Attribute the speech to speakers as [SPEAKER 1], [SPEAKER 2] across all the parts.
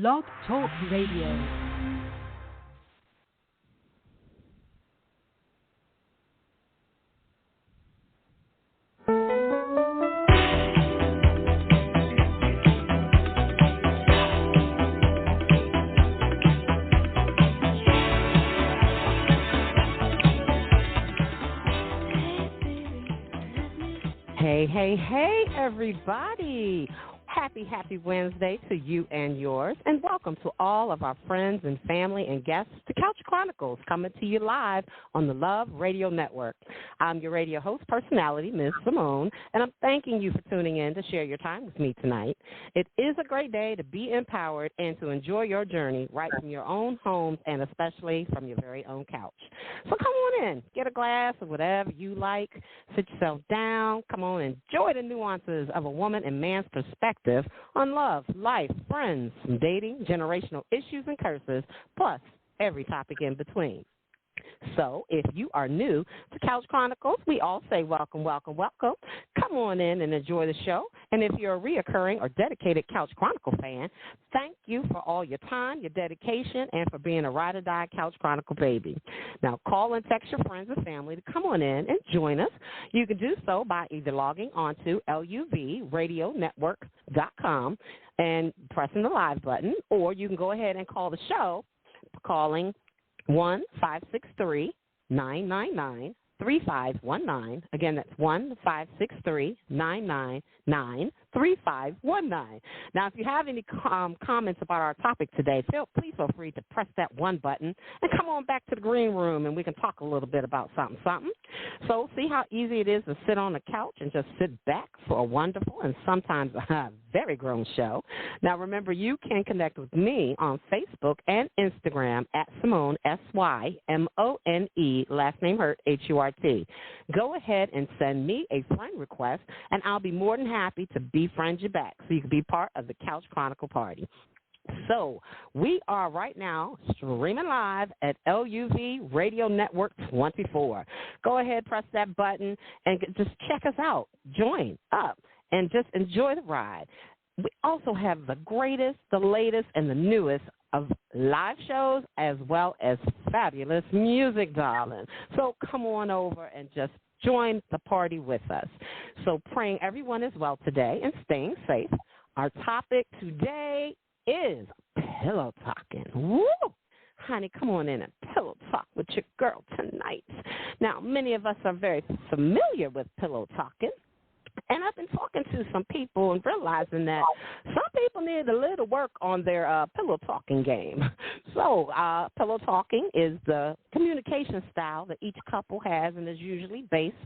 [SPEAKER 1] Blog Talk Radio. Hey, everybody. Happy Wednesday to you and yours, and welcome to all of our friends and family and guests to Couch Chronicles, coming to you live on the Love Radio Network. I'm your radio host personality, Ms. Symone, and I'm thanking you for tuning in to share your time with me tonight. It is a great day to be empowered and to enjoy your journey right from your own homes and especially from your very own couch. So come on in, get a glass of whatever you like, sit yourself down, come on, enjoy the nuances of a woman and man's perspective on love, life, friends, dating, generational issues and curses, plus every topic in between. So if you are new to Couch Chronicles, we all say welcome. Come on in and enjoy the show. And if you're a reoccurring or dedicated Couch Chronicle fan, thank you for all your time, your dedication, and for being a ride-or-die Couch Chronicle baby. Now, call and text your friends and family to come on in and join us. You can do so by either logging on to LUVradionetwork.com and pressing the live button, or you can go ahead and call the show calling 1-563-999-3519. Again, that's 1-563-999-3519. Now, if you have any comments about our topic today, please feel free to press that one button and come on back to the green room and we can talk a little bit about something. So see how easy it is to sit on the couch and just sit back for a wonderful and sometimes a very grown show. Now, remember, you can connect with me on Facebook and Instagram at Symone, S-Y-M-O-N-E, last name Hurt, H-U-R-T. Go ahead and send me a friend request, and I'll be more than happy to befriend you back so you can be part of the Couch Chronicle party. So we are right now streaming live at LUV Radio Network 24. Go ahead, press that button, and just check us out. Join up and just enjoy the ride. We also have the greatest, the latest, and the newest of live shows as well as fabulous music, darling. So come on over and just join the party with us. So praying everyone is well today and staying safe. Our topic today is pillow talking. Woo! Honey, come on in and pillow talk with your girl tonight. Now, many of us are very familiar with pillow talking. And I've been talking to some people and realizing that some people need a little work on their pillow talking game. So pillow talking is the communication style that each couple has and is usually based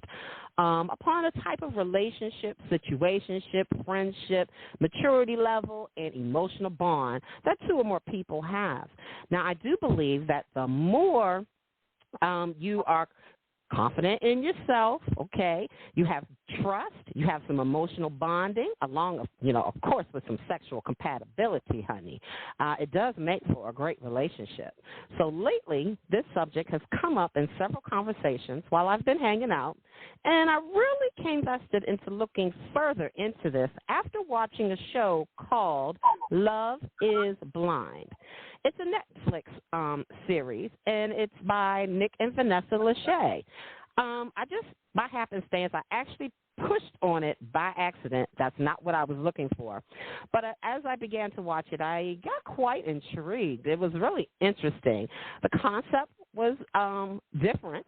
[SPEAKER 1] upon a type of relationship, situationship, friendship, maturity level, and emotional bond that two or more people have. Now, I do believe that the more you are confident in yourself, okay? You have trust. You have some emotional bonding along, of course, with some sexual compatibility, honey. It does make for a great relationship. So lately, this subject has come up in several conversations while I've been hanging out, and I really came vested into looking further into this after watching a show called Love is Blind. It's a Netflix series, and it's by Nick and Vanessa Lachey. By happenstance, I actually pushed on it by accident. That's not what I was looking for. But as I began to watch it, I got quite intrigued. It was really interesting. The concept was different.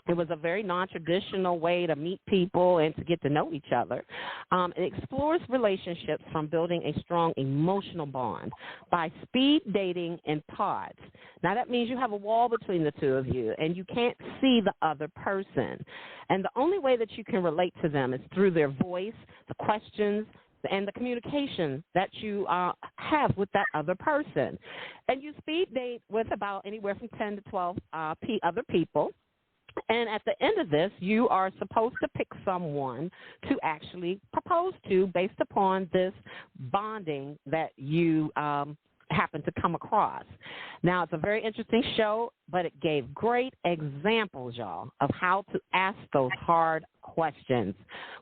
[SPEAKER 1] It was a very non-traditional way to meet people and to get to know each other. It explores relationships from building a strong emotional bond by speed dating in pods. Now, that means you have a wall between the two of you, and you can't see the other person. And the only way that you can relate to them is through their voice, the questions, and the communication that you have with that other person. And you speed date with about anywhere from 10 to 12 other people. And at the end of this, you are supposed to pick someone to actually propose to based upon this bonding that you happened to come across. Now, it's a very interesting show, but it gave great examples, y'all, of how to ask those hard questions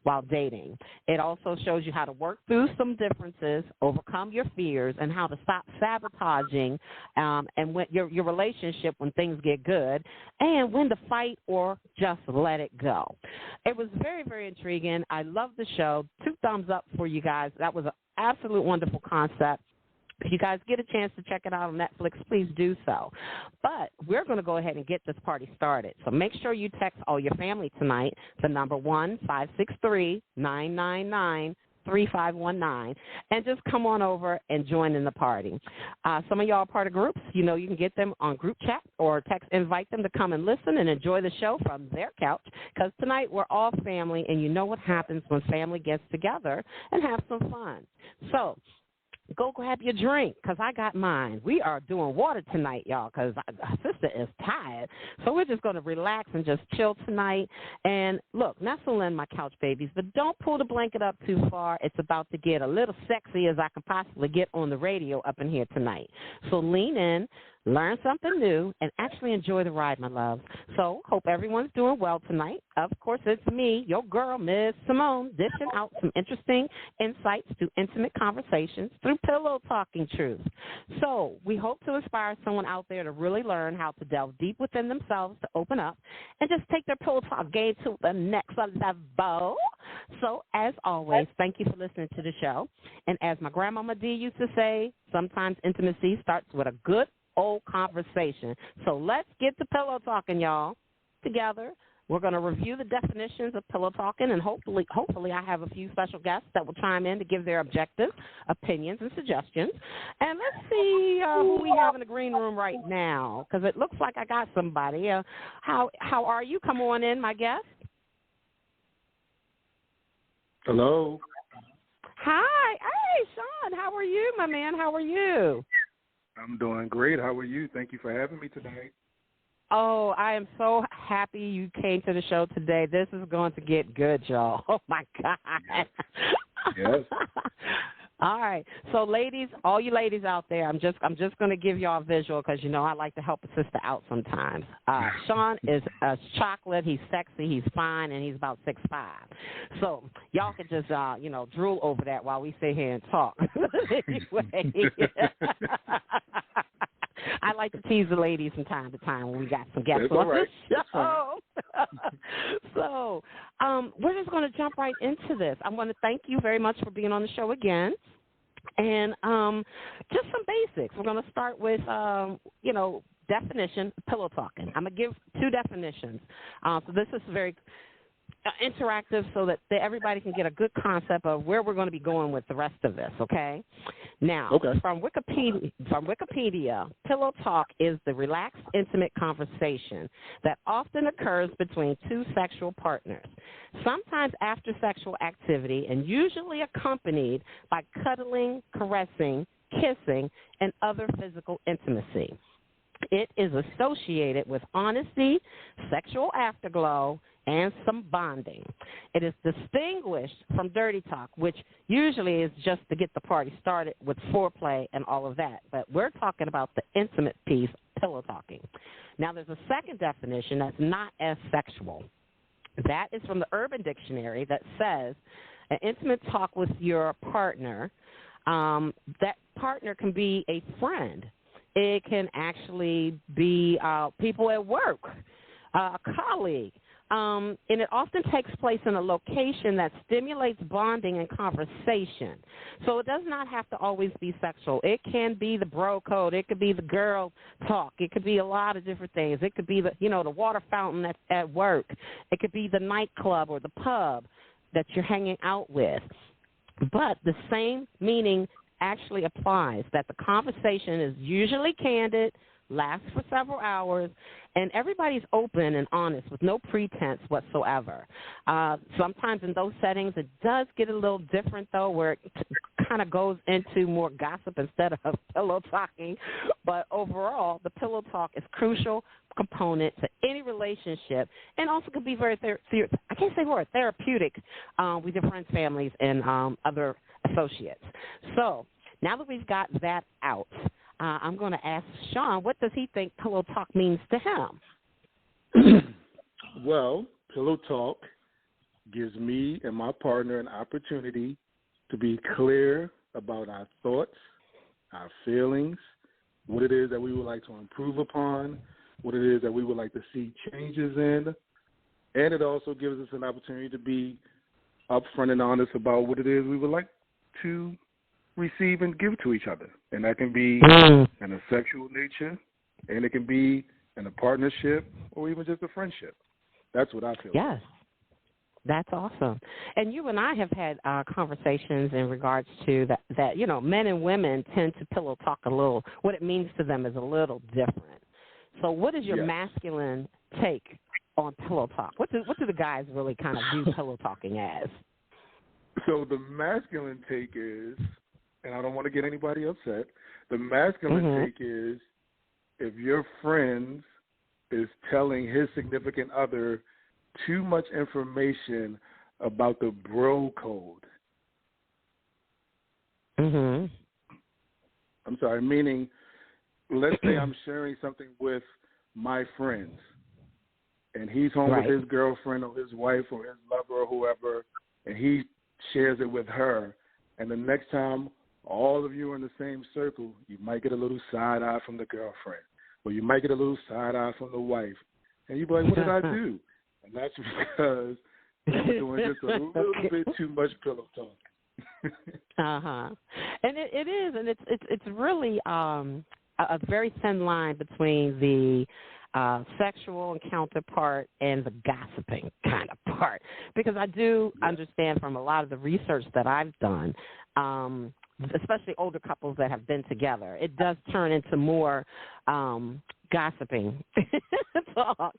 [SPEAKER 1] while dating. It also shows you how to work through some differences, overcome your fears, and how to stop sabotaging and when your relationship when things get good, and when to fight or just let it go. It was very, very intriguing. I love the show. 2 thumbs up for you guys. That was an absolute wonderful concept. If you guys get a chance to check it out on Netflix, please do so. But we're going to go ahead and get this party started. So make sure you text all your family tonight, the number 1-563-999-3519, and just come on over and join in the party. Some of y'all are part of groups. You know, you can get them on group chat or text, invite them to come and listen and enjoy the show from their couch, because tonight we're all family, and you know what happens when family gets together and have some fun. So go grab your drink, because I got mine. We are doing water tonight, y'all, because our sister is tired. So we're just going to relax and just chill tonight. And, look, nestle in, my couch babies, but don't pull the blanket up too far. It's about to get a little sexy as I can possibly get on the radio up in here tonight. So lean in, learn something new, and actually enjoy the ride, my loves. So hope everyone's doing well tonight. Of course, it's me, your girl, Miss Symone, dishing out some interesting insights to intimate conversations through pillow talking truth. So we hope to inspire someone out there to really learn how to delve deep within themselves, to open up, and just take their pillow talk game to the next level. So, as always, thank you for listening to the show. And as my grandmama D used to say, sometimes intimacy starts with a good old conversation. So let's get to pillow talking, y'all, together. We're going to review the definitions of pillow talking, and hopefully I have a few special guests that will chime in to give their objective opinions and suggestions. And let's see who we have in the green room right now, because it looks like I got somebody. How are you? Come on in, my guest.
[SPEAKER 2] Hello.
[SPEAKER 1] Hi. Hey, Sean. How are you, my man? How are you?
[SPEAKER 2] I'm doing great. How are you? Thank you for having me tonight.
[SPEAKER 1] Oh, I am so happy you came to the show today. This is going to get good, y'all. Oh, my God.
[SPEAKER 2] Yes.
[SPEAKER 1] All right. So, ladies, all you ladies out there, I'm just going to give y'all a visual, because, you know, I like to help a sister out sometimes. Sean is chocolate. He's sexy. He's fine, and he's about 6'5". So y'all can just, drool over that while we sit here and talk. Anyway. I like to tease the ladies from time to time when we got some guests on the show. So we're just going to jump right into this. I want to thank you very much for being on the show again. And just some basics. We're going to start with, definition, pillow talking. I'm going to give 2 definitions. So this is very interactive, so that everybody can get a good concept of where we're going to be going with the rest of this, okay? Now, from Wikipedia, pillow talk is the relaxed, intimate conversation that often occurs between 2 sexual partners, sometimes after sexual activity, and usually accompanied by cuddling, caressing, kissing, and other physical intimacy. It is associated with honesty, sexual afterglow, and some bonding. It is distinguished from dirty talk, which usually is just to get the party started with foreplay and all of that. But we're talking about the intimate piece, pillow talking. Now, there's a second definition that's not as sexual. That is from the Urban Dictionary, that says an intimate talk with your partner. That partner can be a friend. It can actually be people at work, a colleague. And it often takes place in a location that stimulates bonding and conversation. So it does not have to always be sexual. It can be the bro code. It could be the girl talk. It could be a lot of different things. It could be the water fountain at work. It could be the nightclub or the pub that you're hanging out with. But the same meaning actually applies, that the conversation is usually candid, lasts for several hours, and everybody's open and honest with no pretense whatsoever. Sometimes in those settings it does get a little different, though, where it kind of goes into more gossip instead of pillow talking. But overall, the pillow talk is a crucial component to any relationship, and also can be very therapeutic with your friends, families, and other associates. So now that we've got that out, I'm going to ask Sean, what does he think pillow talk means to him?
[SPEAKER 2] Well, pillow talk gives me and my partner an opportunity to be clear about our thoughts, our feelings, what it is that we would like to improve upon, what it is that we would like to see changes in, and it also gives us an opportunity to be upfront and honest about what it is we would like to receive and give to each other. And that can be in a sexual nature, and it can be in a partnership, or even just a friendship. That's what I feel.
[SPEAKER 1] Yes. That's awesome. And you and I have had conversations in regards to that, you know, men and women tend to pillow talk a little. What it means to them is a little different. So what is your masculine take on pillow talk? What do the guys really kind of view pillow talking as?
[SPEAKER 2] So the masculine take is, and I don't want to get anybody upset, the masculine take is if your friend is telling his significant other too much information about the bro code. I'm sorry, meaning, let's say I'm sharing something with my friends, and he's home with his girlfriend or his wife or his lover or whoever, and he shares it with her, and the next time all of you are in the same circle, you might get a little side eye from the girlfriend, or you might get a little side eye from the wife, and you be like, what did I do? And that's because we're doing just a little bit too much pillow talk.
[SPEAKER 1] And it is, and it's really a very thin line between the sexual encounter part and the gossiping kind of part, because I do understand from a lot of the research that I've done, especially older couples that have been together, it does turn into more gossiping talk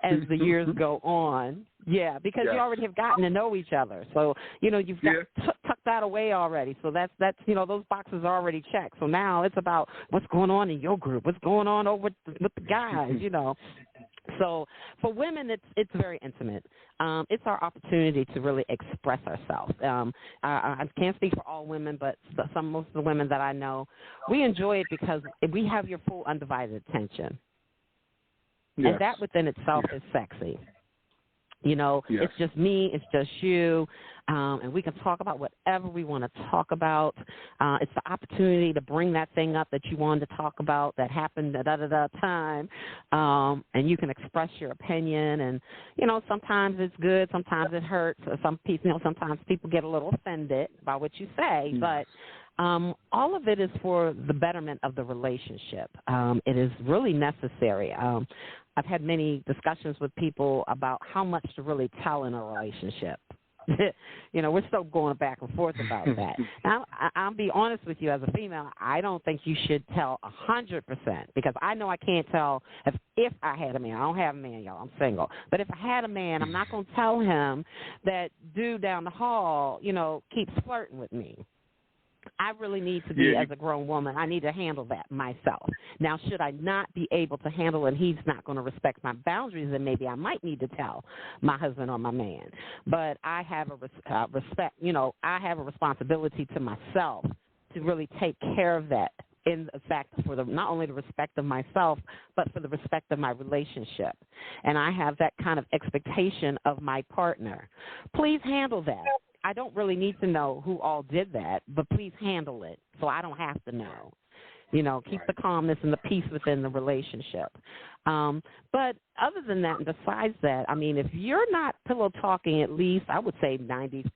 [SPEAKER 1] as the years go on. Yeah, because you already have gotten to know each other. So, you know, you've got tucked that away already. So that's you know, those boxes are already checked. So now it's about what's going on in your group, what's going on over with the guys, you know. So for women, it's very intimate. It's our opportunity to really express ourselves. I can't speak for all women, but most of the women that I know, we enjoy it because we have your full undivided attention. And that within itself is sexy. You know, it's just me, it's just you, and we can talk about whatever we want to talk about. It's the opportunity to bring that thing up that you wanted to talk about that happened at that time, and you can express your opinion. And, you know, sometimes it's good, sometimes it hurts. Sometimes people get a little offended by what you say, but all of it is for the betterment of the relationship. It is really necessary. I've had many discussions with people about how much to really tell in a relationship. You know, we're still going back and forth about that. Now, I'll be honest with you, as a female, I don't think you should tell 100%, because I know I can't tell if I had a man. I don't have a man, y'all. I'm single. But if I had a man, I'm not going to tell him that dude down the hall, you know, keeps flirting with me. I really need to be, as a grown woman, I need to handle that myself. Now, should I not be able to handle it and he's not going to respect my boundaries, then maybe I might need to tell my husband or my man. But I have a respect, you know, I have a responsibility to myself to really take care of that, in fact, for not only the respect of myself, but for the respect of my relationship. And I have that kind of expectation of my partner. Please handle that. I don't really need to know who all did that, but please handle it so I don't have to know. You know, keep the calmness and the peace within the relationship. But other than that, and besides that, I mean, if you're not pillow talking, at least I would say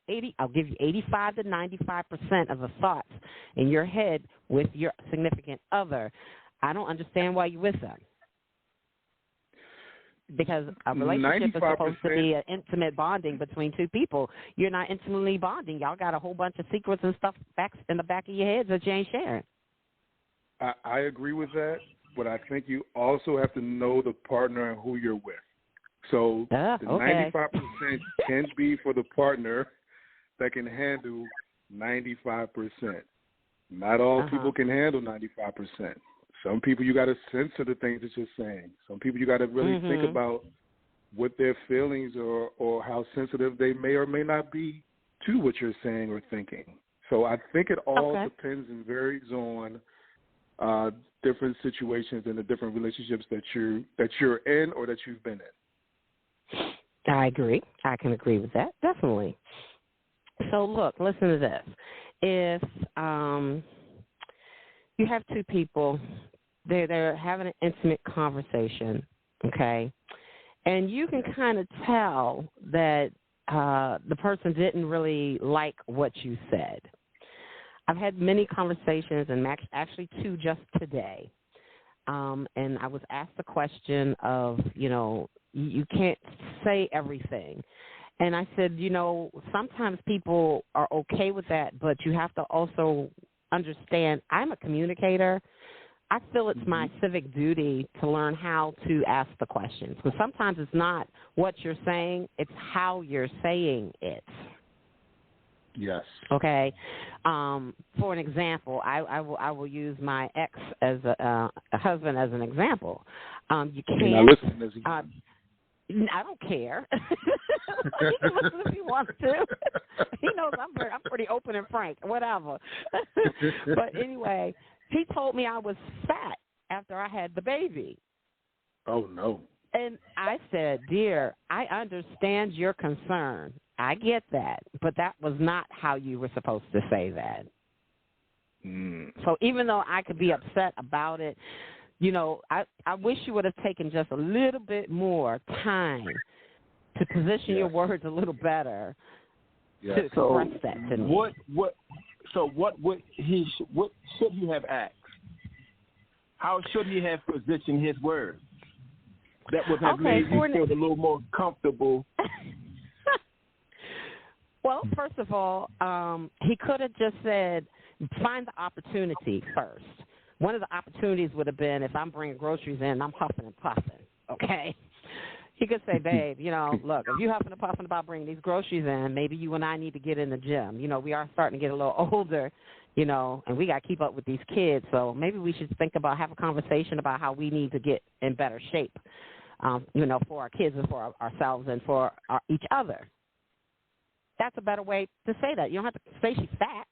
[SPEAKER 1] 80, I'll give you 85 to 95% of the thoughts in your head with your significant other, I don't understand why you're with them. Because a relationship is supposed to be an intimate bonding between two people. You're not intimately bonding. Y'all got a whole bunch of secrets and stuff back in the back of your heads that you ain't sharing.
[SPEAKER 2] I agree with that, but I think you also have to know the partner and who you're with. So the 95% can be for the partner that can handle 95%. Not all people can handle 95%. Some people you got to censor the things that you're saying. Some people you got to really think about what their feelings or how sensitive they may or may not be to what you're saying or thinking. So I think it all depends and varies on different situations and the different relationships that you're in or that you've been in.
[SPEAKER 1] I agree. I can agree with that, definitely. So, look, listen to this. If you have two people, they're having an intimate conversation, okay, and you can kind of tell that the person didn't really like what you said. I've had many conversations, and actually two just today, and I was asked the question of, you can't say everything. And I said, sometimes people are okay with that, but you have to also understand I'm a communicator. I feel it's my civic duty to learn how to ask the questions. Because sometimes it's not what you're saying, it's how you're saying it.
[SPEAKER 2] Yes.
[SPEAKER 1] Okay. For an example, I will use my ex as a husband as an example. You can't. I don't care. He can listen if he wants to. He knows I'm pretty open and frank, whatever. But anyway, he told me I was fat after I had the baby.
[SPEAKER 2] Oh, no.
[SPEAKER 1] And I said, dear, I understand your concern. I get that, but that was not how you were supposed to say that. So even though I could be upset about it, I wish you would have taken just a little bit more time to position your words a little better to express that to me.
[SPEAKER 3] What should he have asked? How should he have positioned his words? That would have made you feel a little more comfortable.
[SPEAKER 1] Well, first of all, he could have just said, find the opportunity first. One of the opportunities would have been if I'm bringing groceries in, I'm huffing and puffing, okay? He could say, babe, look, if you're huffing and puffing about bringing these groceries in, maybe you and I need to get in the gym. We are starting to get a little older, and we got to keep up with these kids. So maybe we should think about, have a conversation about how we need to get in better shape, for our kids and for ourselves and for each other. That's a better way to say that. You don't have to say she's fat.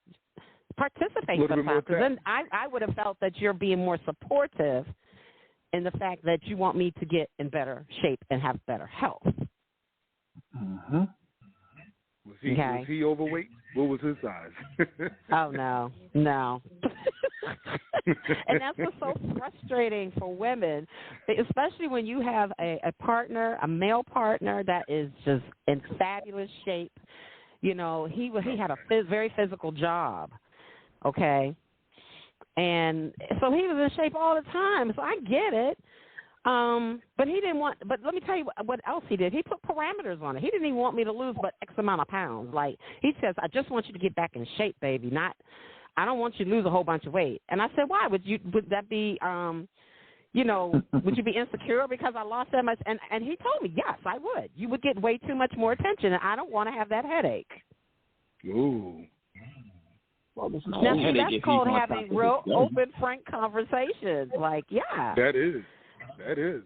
[SPEAKER 1] Participate sometimes. Because then I would have felt that you're being more supportive in the fact that you want me to get in better shape and have better health.
[SPEAKER 2] Mm-hmm. Was he overweight? What was his size?
[SPEAKER 1] Oh, no. And that's what's so frustrating for women, especially when you have a partner, a male partner that is just in fabulous shape. He had a very physical job, okay? And so he was in shape all the time. So I get it. But he didn't want, but let me tell you what else he did. He put parameters on it. He didn't even want me to lose but X amount of pounds. Like, he says, I just want you to get back in shape, baby. I don't want you to lose a whole bunch of weight. And I said, why? Would that be, would you be insecure because I lost that much? And he told me, yes, I would. You would get way too much more attention, and I don't want to have that headache.
[SPEAKER 2] Ooh.
[SPEAKER 3] Well,
[SPEAKER 1] now, that's called having real, open, frank conversations. Like, yeah.
[SPEAKER 2] That is.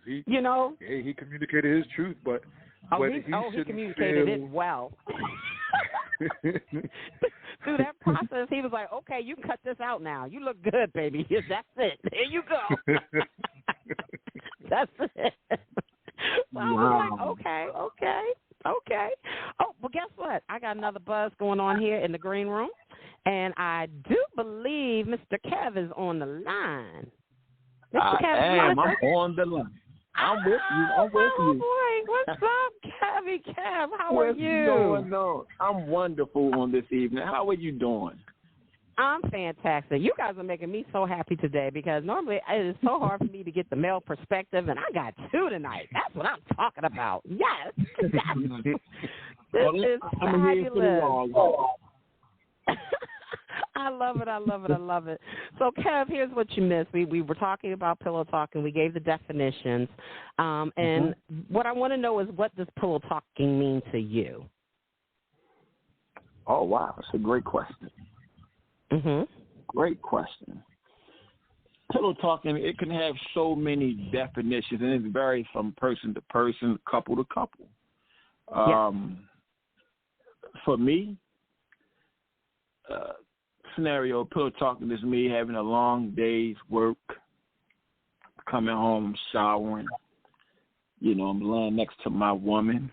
[SPEAKER 2] He, he communicated his truth, but he
[SPEAKER 1] communicated it well. Through that process, he was like, okay, you can cut this out now. You look good, baby. That's it. There you go. That's it. So I was like, okay. Oh, well, guess what? I got another buzz going on here in the green room, and I do believe Mr. Kev is on the line. Mr. Kev,
[SPEAKER 3] I'm on the line. I'm with you.
[SPEAKER 1] Boy, what's up, Kevy Kev? How are you?
[SPEAKER 3] What's going on? I'm wonderful on this evening. How are you doing?
[SPEAKER 1] I'm fantastic. You guys are making me so happy today because normally it is so hard for me to get the male perspective, and I got two tonight. That's what I'm talking about. Yes. This is fabulous. I love it. So, Kev, here's what you missed. We were talking about pillow talking. We gave the definitions. And what I want to know is, what does pillow talking mean to you?
[SPEAKER 3] Oh, wow. That's a great question. Great question. Pillow talking, it can have so many definitions, and it varies from person to person, couple to couple. For me, scenario, pillow talking is me having a long day's work, coming home, showering. You know, I'm laying next to my woman.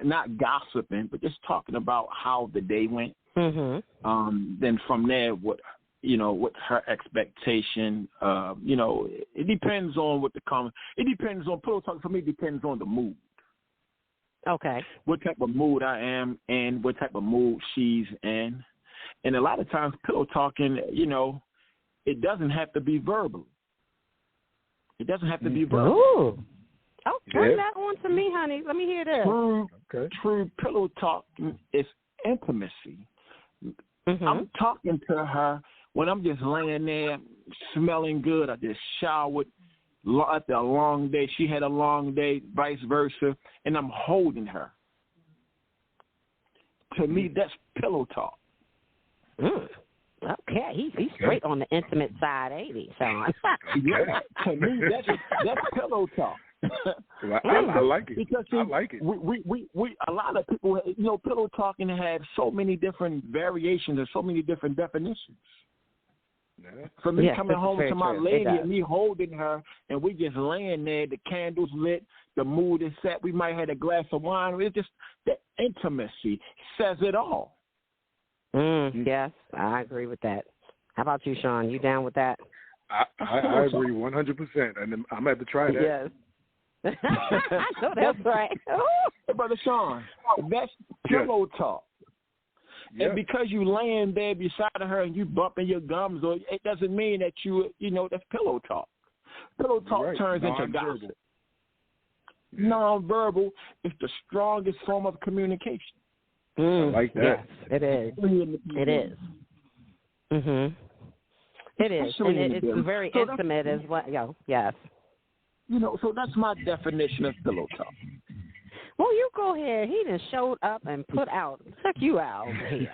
[SPEAKER 3] Not gossiping, but just talking about how the day went. Mm-hmm. Then from there, what's her expectation? It depends on what it depends on, pillow talking for me depends on the mood.
[SPEAKER 1] Okay.
[SPEAKER 3] What type of mood I am in, what type of mood she's in. And a lot of times pillow talking, it doesn't have to be verbal. It doesn't have to be verbal.
[SPEAKER 1] Ooh. Oh, bring that on to me, honey. Let me hear this.
[SPEAKER 3] True pillow talk is intimacy. Mm-hmm. I'm talking to her when I'm just laying there smelling good. I just showered after a long day. She had a long day, vice versa, and I'm holding her. To me, that's pillow talk.
[SPEAKER 1] Okay, he's straight on the intimate side, ain't he, Sean?
[SPEAKER 3] Yeah, to me, that's pillow talk.
[SPEAKER 2] I like it.
[SPEAKER 3] Because
[SPEAKER 2] I like it.
[SPEAKER 3] We a lot of people, pillow talking have so many different variations and so many different definitions. Yeah. For me, coming home to my lady and me holding her, and we just laying there, the candles lit, the mood is set. We might have a glass of wine. It's just the intimacy says it all.
[SPEAKER 1] Yes, I agree with that. How about you, Sean? You down with that?
[SPEAKER 2] I agree 100%, and I'm going to have to try that.
[SPEAKER 1] Yes. I know that's right.
[SPEAKER 3] Hey, Brother Sean, that's pillow talk. Yeah. And because you laying there beside her and you bumping your gums, or it doesn't mean that that's pillow talk. Pillow talk turns into gossip. Non-verbal is the strongest form of communication.
[SPEAKER 2] I like that.
[SPEAKER 1] Yes, it is. It is. Mhm. It is, and it's very intimate as well. Yes.
[SPEAKER 3] So that's my definition of pillow talk.
[SPEAKER 1] Well, you go ahead. He done showed up and put out. Check you out over here.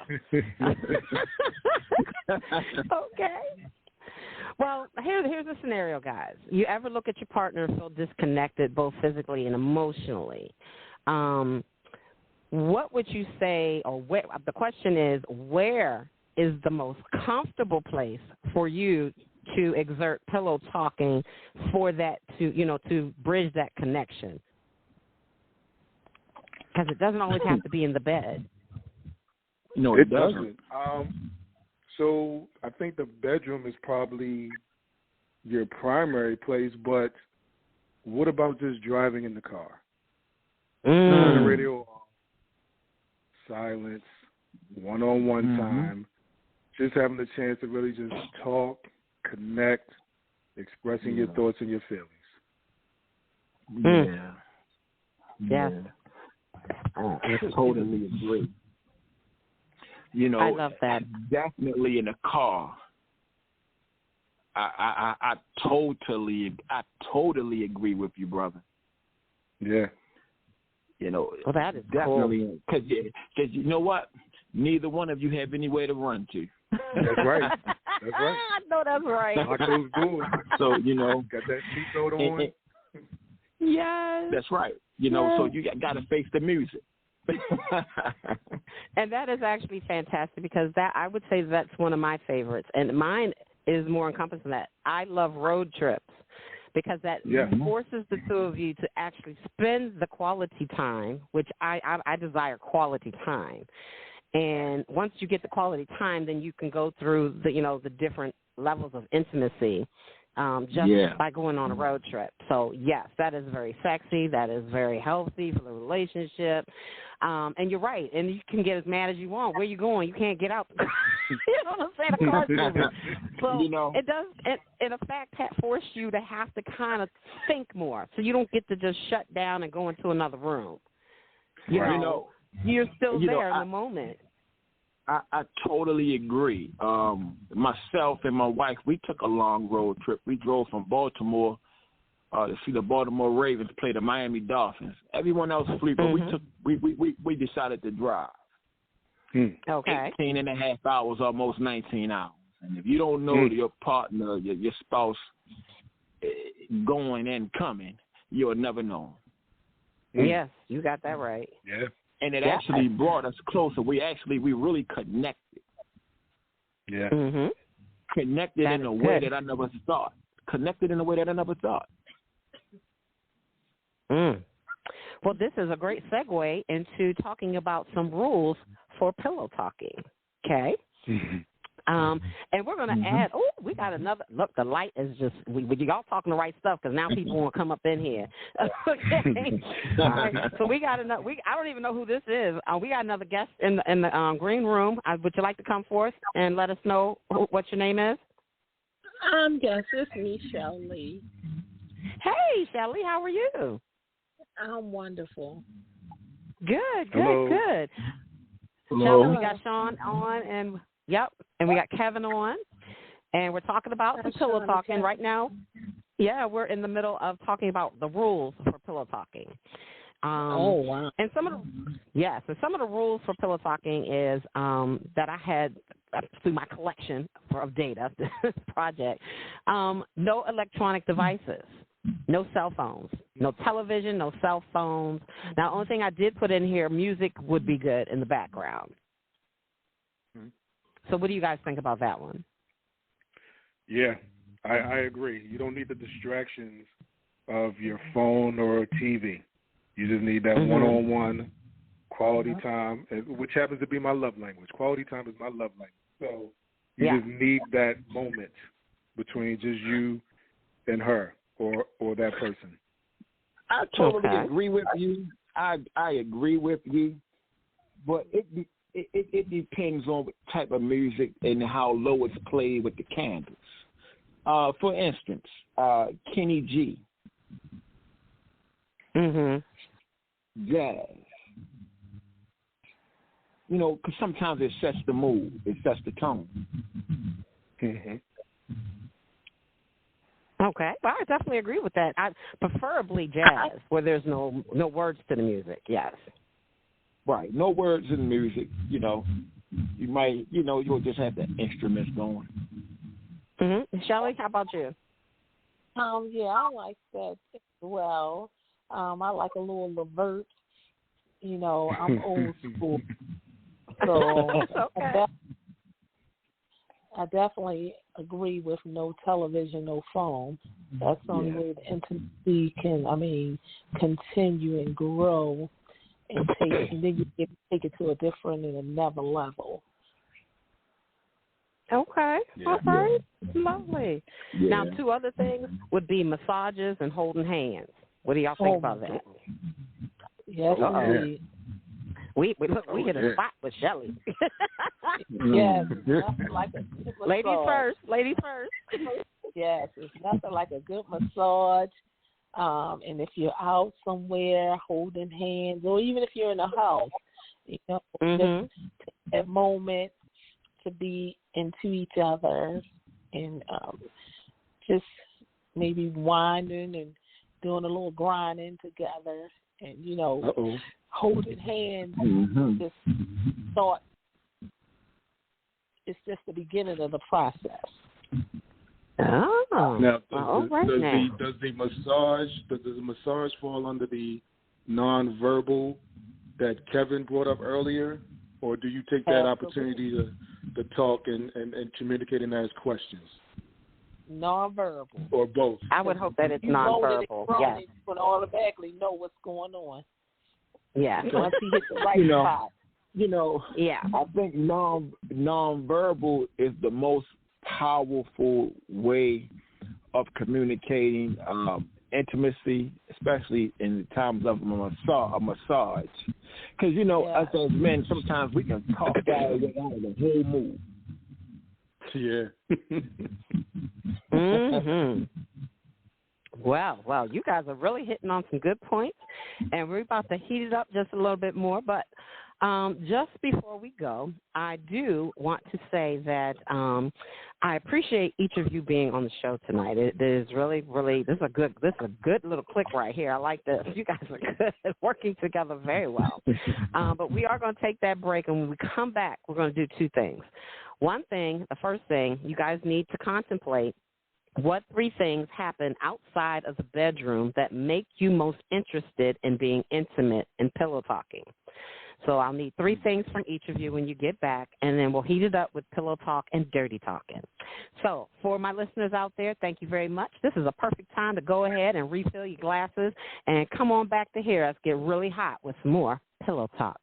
[SPEAKER 1] Okay. Well, here's a scenario, guys. You ever look at your partner and feel disconnected both physically and emotionally? What would you say, or the question is, where is the most comfortable place for you to exert pillow talking for that to bridge that connection? Because it doesn't always have to be in the bed.
[SPEAKER 2] No, it doesn't. So I think the bedroom is probably your primary place, but what about just driving in the car? Turn the radio off, silence, one-on-one time, just having the chance to really just talk, connect, expressing your thoughts and your feelings.
[SPEAKER 1] Yeah.
[SPEAKER 3] I totally agree.
[SPEAKER 1] I love that.
[SPEAKER 3] Definitely in a car. I totally agree with you, brother.
[SPEAKER 2] Yeah.
[SPEAKER 1] Well, that is
[SPEAKER 3] definitely because you know what? Neither one of you have anywhere to run to.
[SPEAKER 2] That's right. That's right.
[SPEAKER 1] I know that's right.
[SPEAKER 2] Lock those doors.
[SPEAKER 3] So
[SPEAKER 2] got that seatbelt on.
[SPEAKER 1] Yes.
[SPEAKER 3] That's right. So you got to face the music.
[SPEAKER 1] And that is actually fantastic because I would say that's one of my favorites, and mine is more encompassing that. I love road trips because that forces the two of you to actually spend the quality time, which I desire quality time. And once you get the quality time, then you can go through the different levels of intimacy by going on a road trip. So, yes, that is very sexy. That is very healthy for the relationship. And you're right. And you can get as mad as you want. Where you going? You can't get out. You know what I'm saying? The car's moving. So it does, in effect, force you to have to kind of think more. So you don't get to just shut down and go into another room. You're still there in the moment.
[SPEAKER 3] I totally agree. Myself and my wife, we took a long road trip. We drove from Baltimore to see the Baltimore Ravens play the Miami Dolphins. Everyone else flew, but we decided to drive.
[SPEAKER 1] Okay.
[SPEAKER 3] 18 and a half hours, almost 19 hours. And if you don't know your partner, your spouse going and coming, you'll never know.
[SPEAKER 1] Yes, you got that right.
[SPEAKER 2] Yeah.
[SPEAKER 3] and it actually brought us closer. We really connected.
[SPEAKER 2] Yeah.
[SPEAKER 1] Mm-hmm.
[SPEAKER 3] Connected in a way that I never thought.
[SPEAKER 1] Well, this is a great segue into talking about some rules for pillow talking. Okay. And we're going to add, we got another, look, the light is just, y'all talking the right stuff because now people want to come up in here. Okay. All right. So we got another, I don't even know who this is. We got another guest in the green room. Would you like to come forth and let us know what your name is?
[SPEAKER 4] Yes, it's me, Shelly.
[SPEAKER 1] Hey, Shelly, how are you?
[SPEAKER 4] I'm wonderful.
[SPEAKER 1] Good.
[SPEAKER 2] Hello.
[SPEAKER 1] Hello. Shelly, we got Sean on, and we got Kevin on, and we're talking about some pillow talking right now. Yeah, we're in the middle of talking about the rules for pillow talking.
[SPEAKER 4] Wow.
[SPEAKER 1] And some of the rules for pillow talking is that I had through my collection of data, this project. No electronic devices. No cell phones, no television, no cell phones. Now, the only thing I did put in here, music would be good in the background. So what do you guys think about that one?
[SPEAKER 2] Yeah, I agree. You don't need the distractions of your phone or TV. You just need that one-on-one quality time, which happens to be my love language. Quality time is my love language. So you just need that moment between just you and her. Or that person.
[SPEAKER 3] I totally agree with you. I agree with you, but it depends on what type of music and how low it's played with the candles. For instance, Kenny G. Jazz. You know, because sometimes it sets the mood, it sets the tone.
[SPEAKER 1] Okay, well, I definitely agree with that. Preferably jazz, where there's no words to the music. Yes.
[SPEAKER 3] Right, no words in the music. You know, you might, you'll just have the instruments going.
[SPEAKER 1] Shelly, how about you?
[SPEAKER 4] Yeah, I like that as well. I like a little Levert. I'm old school, so I definitely agree with no television, no phone. That's the only way the intimacy can, continue and grow and then you can take it to a different and another level.
[SPEAKER 1] Okay. All right. Lovely.
[SPEAKER 3] Yeah.
[SPEAKER 1] Now, two other things would be massages and holding hands. What do y'all think about that?
[SPEAKER 4] Yes, indeed.
[SPEAKER 1] We hit a spot with Shelly.
[SPEAKER 4] Yes, nothing like a good massage.
[SPEAKER 1] Ladies first.
[SPEAKER 4] Yes, it's nothing like a good massage. And if you're out somewhere holding hands, or even if you're in a house, just take that moment to be into each other and just maybe winding and doing a little grinding together and, holding hands, just thought it's just the beginning of the process.
[SPEAKER 1] Oh.
[SPEAKER 2] Now,
[SPEAKER 1] does
[SPEAKER 2] the massage fall under the nonverbal that Kevin brought up earlier, or do you take that opportunity to talk and communicate and ask questions?
[SPEAKER 4] Nonverbal.
[SPEAKER 2] Or both?
[SPEAKER 1] I would hope that it's nonverbal. Yes.
[SPEAKER 4] You would automatically know what's going on.
[SPEAKER 1] Yeah.
[SPEAKER 4] Once he hits the right spot.
[SPEAKER 3] I think nonverbal is the most powerful way of communicating intimacy, especially in times of a massage. Because, us as men, sometimes we can talk our way out of the whole mood.
[SPEAKER 2] Yeah.
[SPEAKER 1] Well, you guys are really hitting on some good points, and we're about to heat it up just a little bit more. But just before we go, I do want to say that I appreciate each of you being on the show tonight. It is really, this is a good little click right here. I like this. You guys are good, working together very well. But we are going to take that break, and when we come back, we're going to do two things. The first thing, you guys need to contemplate what 3 things happen outside of the bedroom that make you most interested in being intimate and pillow talking. So I'll need 3 things from each of you when you get back, and then we'll heat it up with pillow talk and dirty talking. So for my listeners out there, thank you very much. This is a perfect time to go ahead and refill your glasses and come on back to hear us get really hot with some more pillow talk.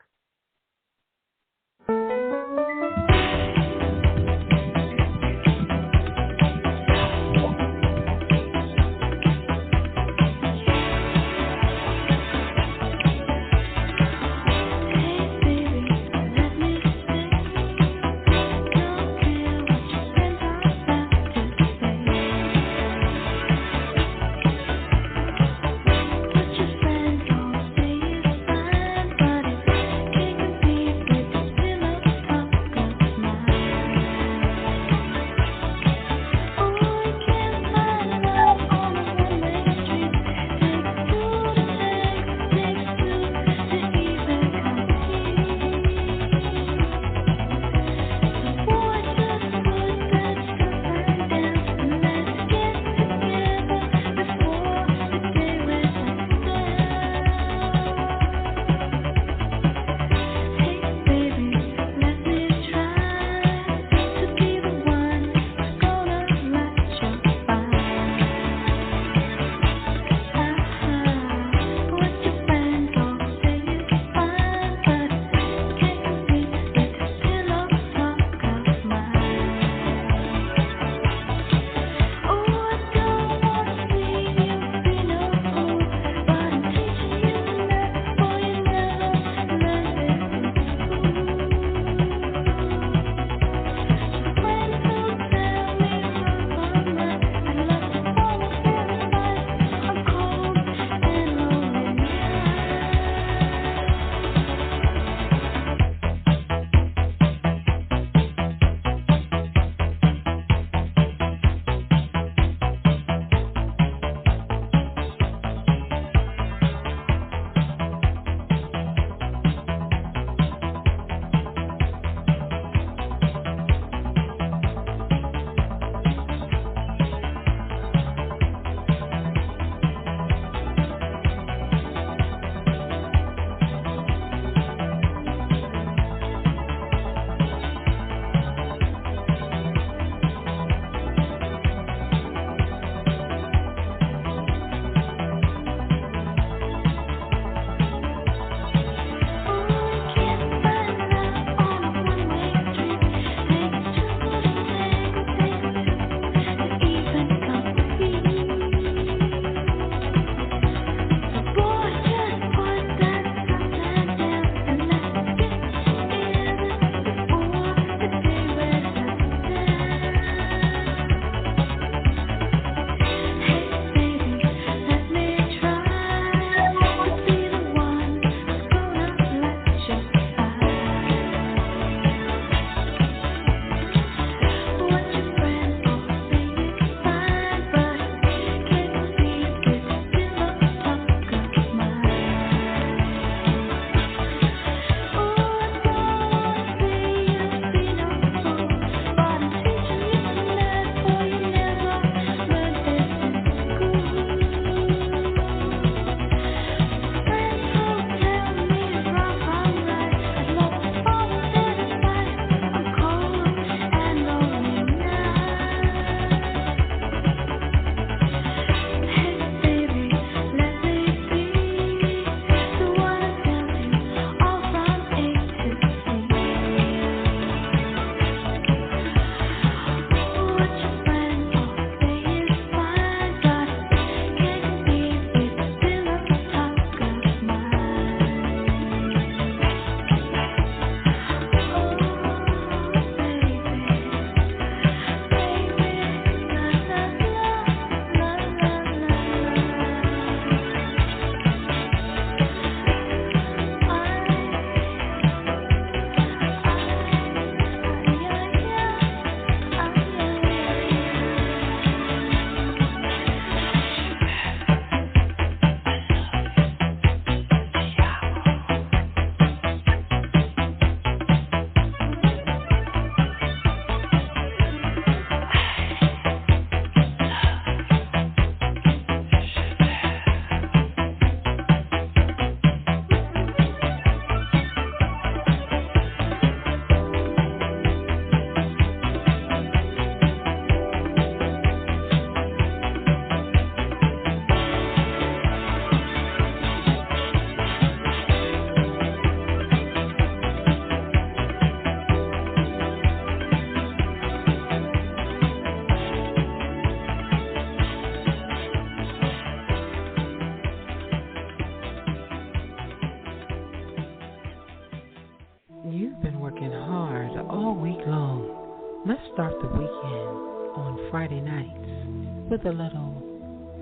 [SPEAKER 5] week long. Let's start the weekend on Friday nights with a little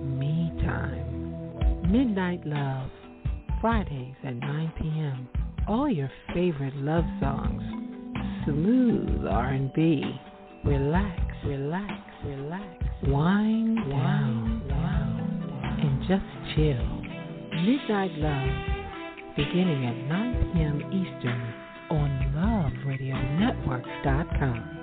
[SPEAKER 5] me time. Midnight Love, Fridays at 9 p.m. All your favorite love songs, smooth R&B, relax, wind down, and just chill. Midnight Love, beginning at 9 p.m. Eastern on LoveRadioNetwork.com.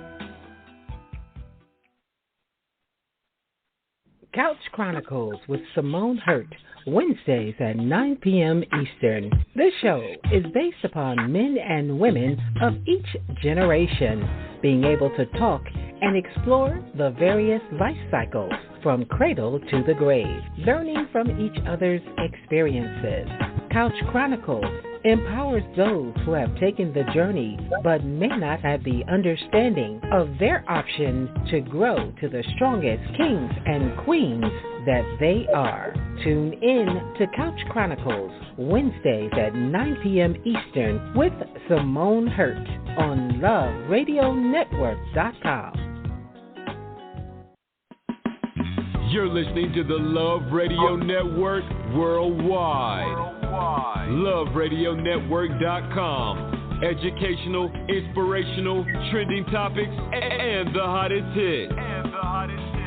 [SPEAKER 5] Couch Chronicles with Symone Hurts, Wednesdays at 9 p.m. Eastern. This show is based upon men and women of each generation being able to talk and explore the various life cycles from cradle to the grave, learning from each other's experiences. Couch Chronicles empowers those who have taken the journey but may not have the understanding of their options to grow to the strongest kings and queens that they are. Tune in to Couch Chronicles, Wednesdays at 9 p.m. Eastern with Symone Hurts on LoveRadioNetwork.com.
[SPEAKER 6] You're listening to the Love Radio Network worldwide. LoveRadioNetwork.com. Educational, inspirational, trending topics, and the hottest hits.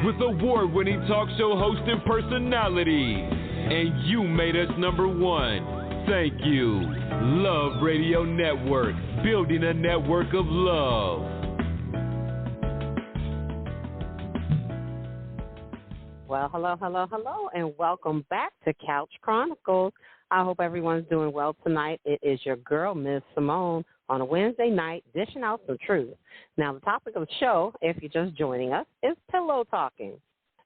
[SPEAKER 6] With award-winning talk show host and personalities. And you made us number one. Thank you. Love Radio Network. Building a network of love.
[SPEAKER 1] Well, hello, and welcome back to Couch Chronicles. I hope everyone's doing well tonight. It is your girl, Miss Symone, on a Wednesday night, dishing out some truth. Now, the topic of the show, if you're just joining us, is pillow talking.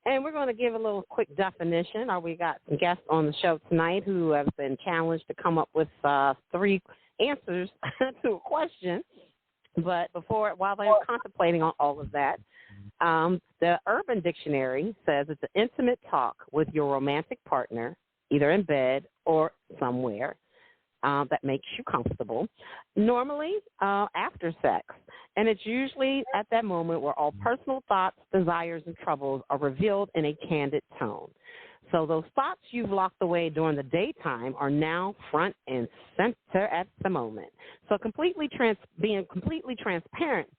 [SPEAKER 1] And we're going to give a little quick definition. We got some guests on the show tonight who have been challenged to come up with 3 answers to a question. But while they're contemplating on all of that, the Urban Dictionary says it's an intimate talk with your romantic partner, either in bed or somewhere that makes you comfortable, normally after sex. And it's usually at that moment where all personal thoughts, desires, and troubles are revealed in a candid tone. So those thoughts you've locked away during the daytime are now front and center at the moment. So being completely transparent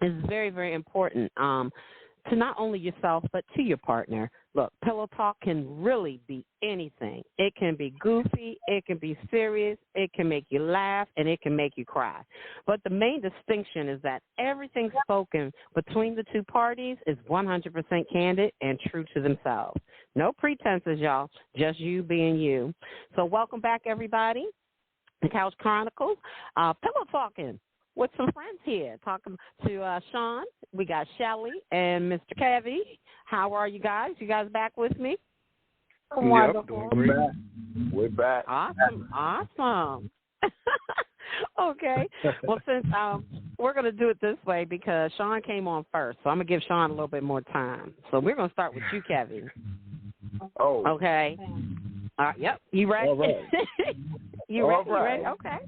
[SPEAKER 1] is very, very important to not only yourself but to your partner. Look, pillow talk can really be anything. It can be goofy, it can be serious, it can make you laugh, and it can make you cry. But the main distinction is that everything spoken between the two parties is 100% candid and true to themselves. No pretenses, y'all, just you being you. So welcome back, everybody, to Couch Chronicles. Pillow talking with some friends here, talking to Sean. We got Shelly and Mr. Kevy. How are you guys? You guys back with me?
[SPEAKER 3] Wonderful. We're back.
[SPEAKER 1] Awesome. Okay. Well, since we're going to do it this way because Sean came on first, so I'm going to give Sean a little bit more time. So we're going to start with you, Kevy.
[SPEAKER 3] Oh.
[SPEAKER 1] Okay. All right. Yep. You ready?
[SPEAKER 3] All right.
[SPEAKER 1] You ready? Okay.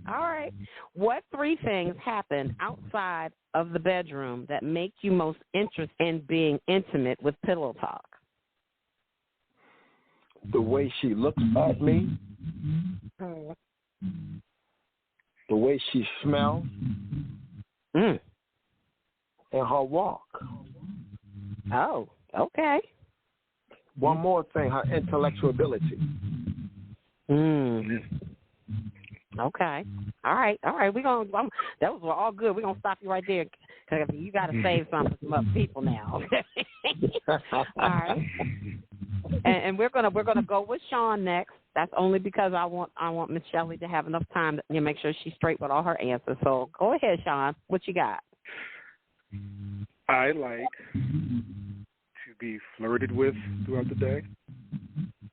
[SPEAKER 1] All right. What 3 things happen outside of the bedroom that make you most interested in being intimate with pillow talk?
[SPEAKER 3] The way she looks at me, the way she smells, and her walk.
[SPEAKER 1] Oh, okay.
[SPEAKER 3] One more thing, her intellectual ability.
[SPEAKER 1] Okay. All right. We're going to, that was all good. We're going to stop you right there because you got to save something for some other people now. Okay. All right. And we're going to go with Sean next. That's only because I want Miss Shelley to have enough time to make sure she's straight with all her answers. So go ahead, Sean. What you got?
[SPEAKER 2] I like to be flirted with throughout the day.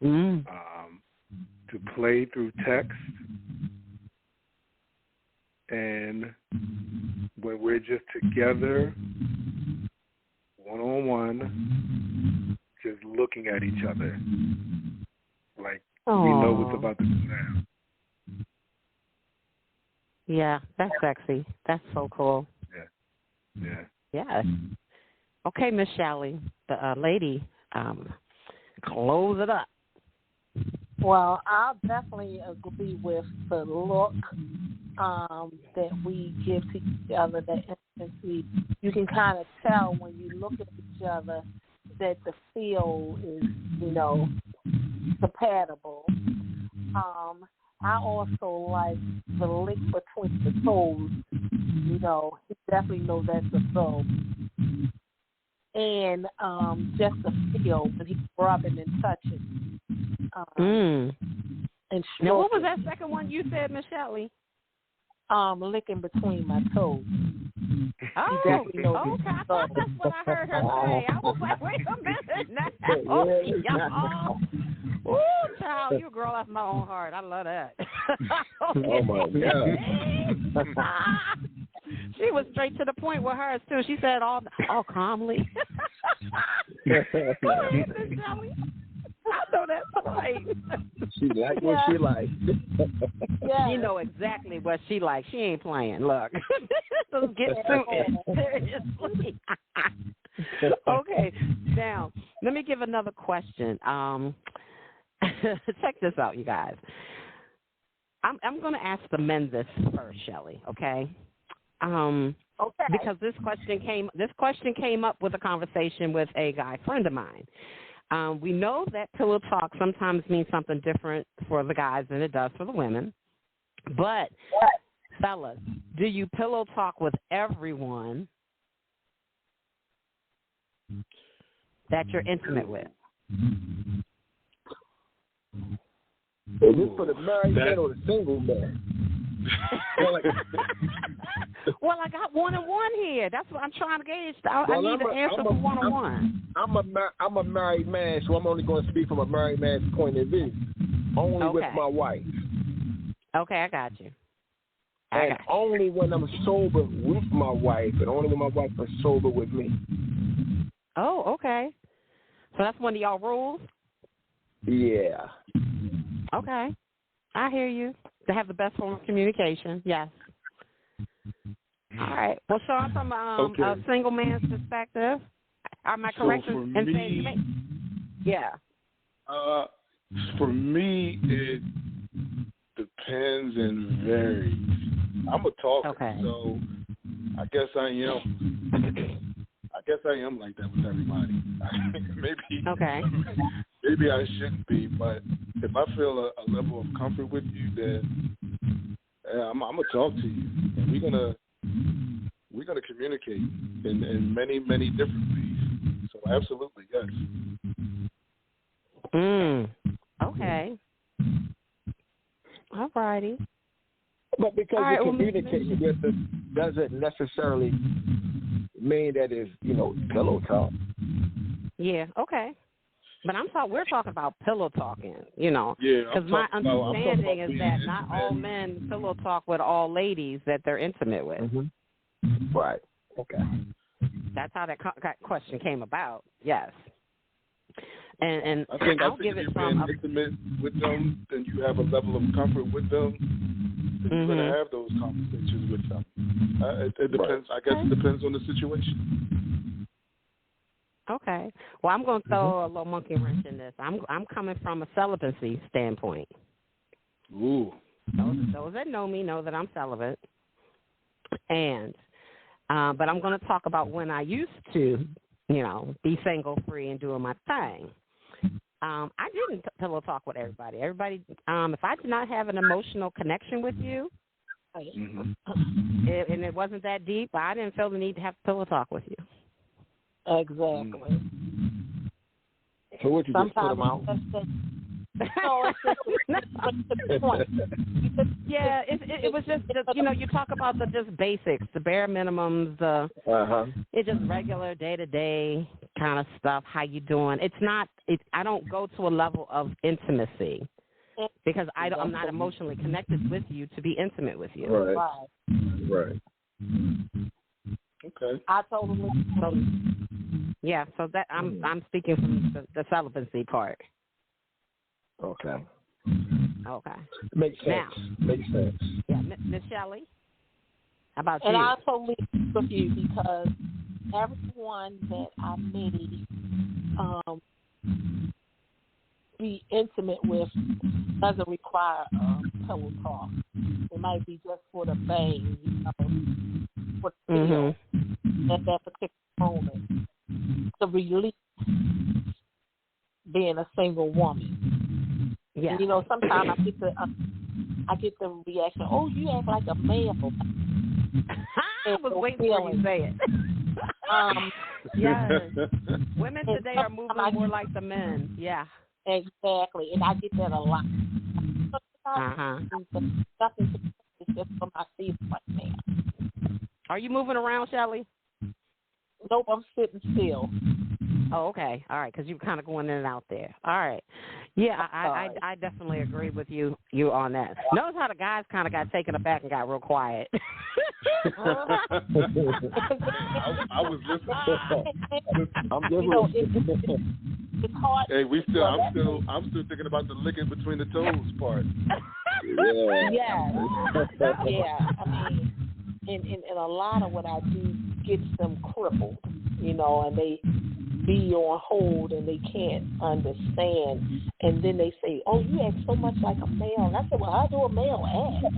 [SPEAKER 2] To play through text. And when we're just together, one-on-one, just looking at each other, like we know what's about to go down.
[SPEAKER 1] Yeah, that's sexy. That's so cool.
[SPEAKER 2] Yeah. Yeah.
[SPEAKER 1] Yes. Okay, Miss Shelley, the lady, close it up.
[SPEAKER 4] Well, I'll definitely agree with the look that we give to each other, that intimacy. You can kind of tell when you look at each other that the feel is, compatible. I also like the link between the toes. He definitely knows that's a toe. And just the feel when he's rubbing and touching. And
[SPEAKER 1] now, what was that second one you said, Miss Shelley?
[SPEAKER 4] Licking between my toes.
[SPEAKER 1] Oh, okay. I thought that's what I heard her say. I was like, wait a minute now. Y'all. Ooh, child, you a girl after my own heart. I love that.
[SPEAKER 3] Oh, my God.
[SPEAKER 1] She was straight to the point with hers, too. She said all calmly. Go ahead, Miss Shelley. I know that's right.
[SPEAKER 3] She like what she likes.
[SPEAKER 1] She know exactly what she likes. She ain't playing. Look. Let's get to it. Seriously. Okay. Now, let me give another question. Check this out, you guys. I'm going to ask the men this first, Shelley, okay?
[SPEAKER 4] Okay.
[SPEAKER 1] Because this question came up with a conversation with a guy friend of mine. We know that pillow talk sometimes means something different for the guys than it does for the women. But, fellas, do you pillow talk with everyone that you're intimate with?
[SPEAKER 3] Is this for the married man or the single man?
[SPEAKER 1] Well, I got one-on-one here. That's what I'm trying to gauge. I need an answer for one-on-one.
[SPEAKER 3] I'm a married man, so I'm only going to speak from a married man's point of view. Only with my wife.
[SPEAKER 1] Okay, I got you.
[SPEAKER 3] Only when I'm sober with my wife, and only when my wife is sober with me.
[SPEAKER 1] Oh, okay. So that's one of y'all rules?
[SPEAKER 3] Yeah.
[SPEAKER 1] Okay. I hear you. To have the best form of communication, yes. All right. Well, Sean, from a single man's perspective, am I correct in saying? Yeah.
[SPEAKER 2] For me, it depends and varies. I'm a talker, so I guess I am like that with everybody. Maybe I shouldn't be, but if I feel a level of comfort with you, then I'm gonna talk to you, and we're gonna communicate in many, many different ways. So absolutely, yes.
[SPEAKER 1] Okay. All righty.
[SPEAKER 3] But because you communicate with them doesn't necessarily mean that it's, pillow talk.
[SPEAKER 1] Yeah, okay. But we're talking about pillow talking,
[SPEAKER 2] Yeah.
[SPEAKER 1] Because my understanding is that not all men pillow talk with all ladies that they're intimate with.
[SPEAKER 3] Mm-hmm. Right. Okay.
[SPEAKER 1] That's how that question came about. Yes. And
[SPEAKER 2] I think
[SPEAKER 1] I'll give
[SPEAKER 2] if
[SPEAKER 1] it
[SPEAKER 2] you're
[SPEAKER 1] from
[SPEAKER 2] intimate with them, then you have a level of comfort with them. Then you're going to have those conversations with them. It depends. I guess it depends on the situation.
[SPEAKER 1] Okay. Well, I'm going to throw a little monkey wrench in this. I'm coming from a celibacy standpoint.
[SPEAKER 2] Ooh.
[SPEAKER 1] Those that know me know that I'm celibate. And but I'm going to talk about when I used to, be single, free, and doing my thing. I didn't pillow talk with everybody. If I did not have an emotional connection with you, and it wasn't that deep, I didn't feel the need to have pillow talk with you.
[SPEAKER 4] Exactly.
[SPEAKER 3] So what you just put them out?
[SPEAKER 1] Yeah, it was just you talk about the just basics, the bare minimums, it's just regular day to day kind of stuff. How you doing? I don't go to a level of intimacy because I'm not emotionally connected with you to be intimate with you.
[SPEAKER 3] Right.
[SPEAKER 2] Okay.
[SPEAKER 4] I totally.
[SPEAKER 1] Yeah, so that I'm speaking from the celibacy part.
[SPEAKER 3] Okay.
[SPEAKER 1] Okay.
[SPEAKER 3] Makes sense.
[SPEAKER 1] Now,
[SPEAKER 3] Makes sense.
[SPEAKER 1] Yeah, Miss Shelley, How about
[SPEAKER 4] and
[SPEAKER 1] you?
[SPEAKER 4] I totally agree with you because everyone that I may be intimate with doesn't require pillow talk. It might be just for the bang, for the feel at that particular moment. The relief being a single woman.
[SPEAKER 1] Yeah.
[SPEAKER 4] Sometimes I get the reaction, "Oh, you act like a male."
[SPEAKER 1] I was waiting for you to say it. Yes. Women today are moving more like the men. Yeah.
[SPEAKER 4] Exactly, and I get that a lot. Nothing. It's just for my feet right now.
[SPEAKER 1] Are you moving around, Shelly?
[SPEAKER 4] Nope, I'm sitting still.
[SPEAKER 1] Oh, okay. All right, because you're kind of going in and out there. All right. Yeah, I definitely agree with you on that. Notice how the guys kind of got taken aback and got real quiet.
[SPEAKER 2] I was listening.
[SPEAKER 4] It's hard.
[SPEAKER 2] Hey, I'm still thinking about the licking between the toes part.
[SPEAKER 4] Yeah. I mean, in a lot of what I do gets them crippled, and they be on hold and they can't understand. And then they say, "Oh, you act so much like a male." And I said, "Well, how do a male act?"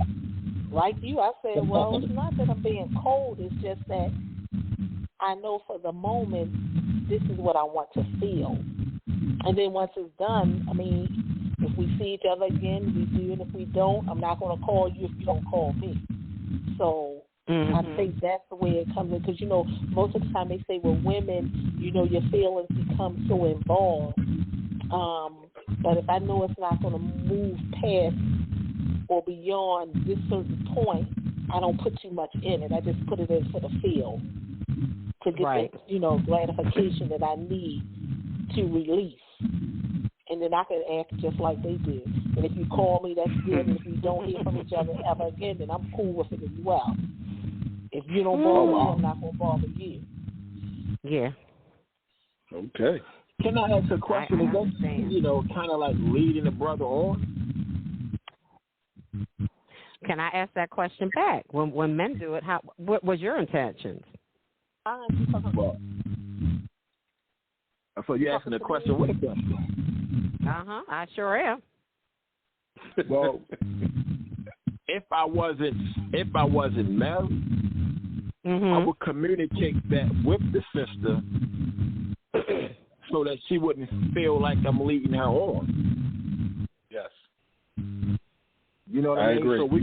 [SPEAKER 4] Like you, I said, "Well, it's not that I'm being cold. It's just that I know for the moment this is what I want to feel. And then once it's done, I mean, if we see each other again, we do. And if we don't, I'm not going to call you if you don't call me." So I think that's the way it comes in. Because, most of the time they say, well, women, your feelings become so involved. But if I know it's not going to move past or beyond this certain point, I don't put too much in it. I just put it in for the feel to get the, gratification that I need to release. And then I can act just like they do. And if you call me, that's good. And if we don't hear from each other ever again, then I'm cool with it as well. If you don't bother me, I'm not going to bother you.
[SPEAKER 1] Yeah.
[SPEAKER 2] Okay.
[SPEAKER 3] Can I ask a question? Is that, kind of like leading a brother on?
[SPEAKER 1] Can I ask that question back? When men do it, what was your intentions?
[SPEAKER 3] Well, so you're asking a question with a question.
[SPEAKER 1] I sure am.
[SPEAKER 3] Well, if I wasn't married, I would communicate that with the sister so that she wouldn't feel like I'm leading her on.
[SPEAKER 2] Yes.
[SPEAKER 3] You know what I mean?
[SPEAKER 2] Agree.
[SPEAKER 3] So we're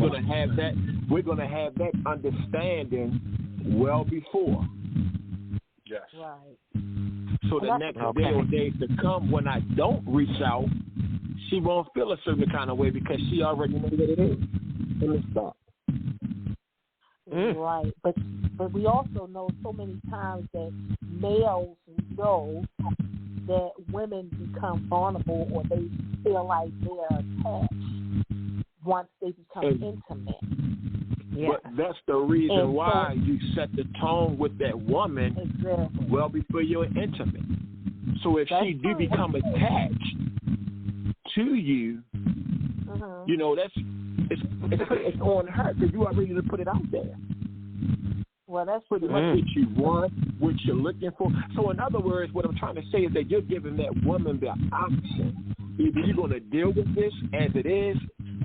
[SPEAKER 3] gonna have that understanding well before.
[SPEAKER 2] Yes.
[SPEAKER 4] Right.
[SPEAKER 3] So the next day or days to come, when I don't reach out, she won't feel a certain kind of way because she already knows what it is. And it's stop.
[SPEAKER 4] Right. But we also know so many times that males know that women become vulnerable or they feel like they're attached once they become intimate.
[SPEAKER 1] Yeah.
[SPEAKER 3] But that's the reason why you set the tone with that woman well before you're intimate. So if she do become attached to you, that's it's on her because you already to put it out there.
[SPEAKER 4] Well, that's
[SPEAKER 3] pretty much what you want, what you're looking for. So in other words, what I'm trying to say is that you're giving that woman the option. Either you're going to deal with this as it is,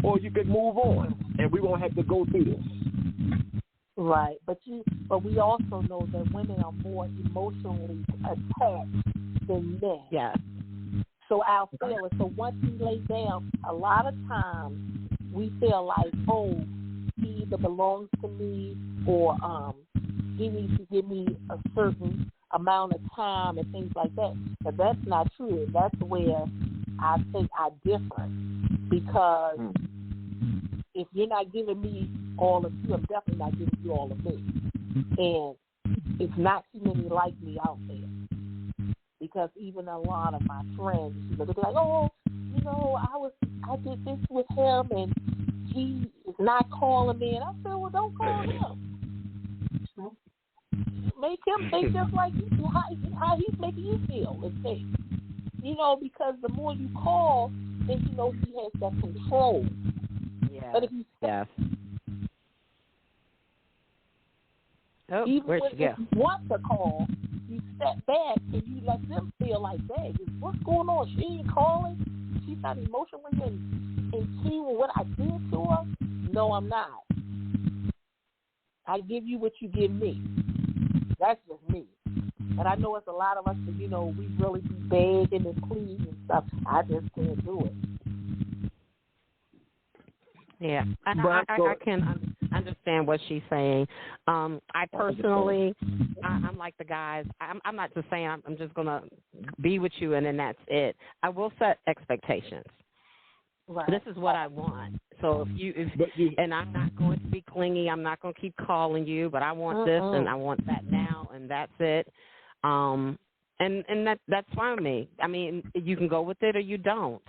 [SPEAKER 3] or you could move on, and we won't have to go through this.
[SPEAKER 4] Right, but we also know that women are more emotionally attached than men.
[SPEAKER 1] Yeah.
[SPEAKER 4] So our feelings. So once we lay down, a lot of times we feel like, oh, he either belongs to me or he needs to give me a certain amount of time and things like that. But that's not true. That's where I think I differ because if you're not giving me all of you, I'm definitely not giving you all of me. And it's not too many like me out there. Because even a lot of my friends, they'll be like, oh, I did this with him and he is not calling me. And I said, well, don't call him. Make him think just like you, how he's making you feel. Because the more you call, then he has that control.
[SPEAKER 1] Yeah.
[SPEAKER 4] But if you
[SPEAKER 1] Oh,
[SPEAKER 4] Even
[SPEAKER 1] where'd
[SPEAKER 4] when
[SPEAKER 1] she go?
[SPEAKER 4] if you want to call, you step back and you let them feel like, dang, what's going on? She ain't calling. She's not emotionally in tune with what I did to her. No, I'm not. I give you what you give me. That's just me. And I know it's a lot of us that, we really be begging and pleading and stuff. I just can't do it.
[SPEAKER 1] Yeah, I can understand what she's saying. I personally, I'm like the guys. I'm not just saying I'm just going to be with you and then that's it. I will set expectations.
[SPEAKER 4] Right.
[SPEAKER 1] This is what I want. So and I'm not going to be clingy. I'm not going to keep calling you, but I want this and I want that now, and that's it. And that's fine with me. I mean, you can go with it or you don't.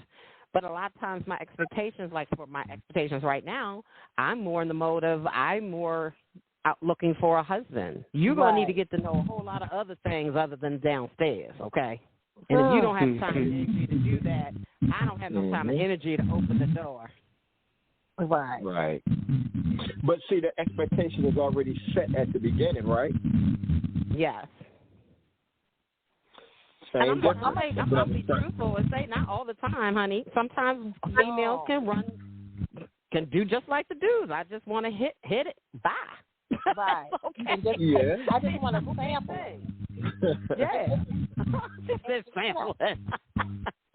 [SPEAKER 1] But a lot of times my expectations, like for my expectations right now, I'm more in the mode of I'm more out looking for a husband. You're going to need to get to know a whole lot of other things other than downstairs, okay? And if you don't have time and energy to do that, I don't have no time and energy to open the door.
[SPEAKER 3] Right. But see, the expectation is already set at the beginning, right?
[SPEAKER 1] Yes.
[SPEAKER 3] And
[SPEAKER 1] I'm going to be truthful and say not all the time, honey. Sometimes females can do just like the dudes. I just want to hit it. Bye.
[SPEAKER 4] Right.
[SPEAKER 3] Yeah.
[SPEAKER 4] I just want to sample.
[SPEAKER 1] Yeah. Just sample it.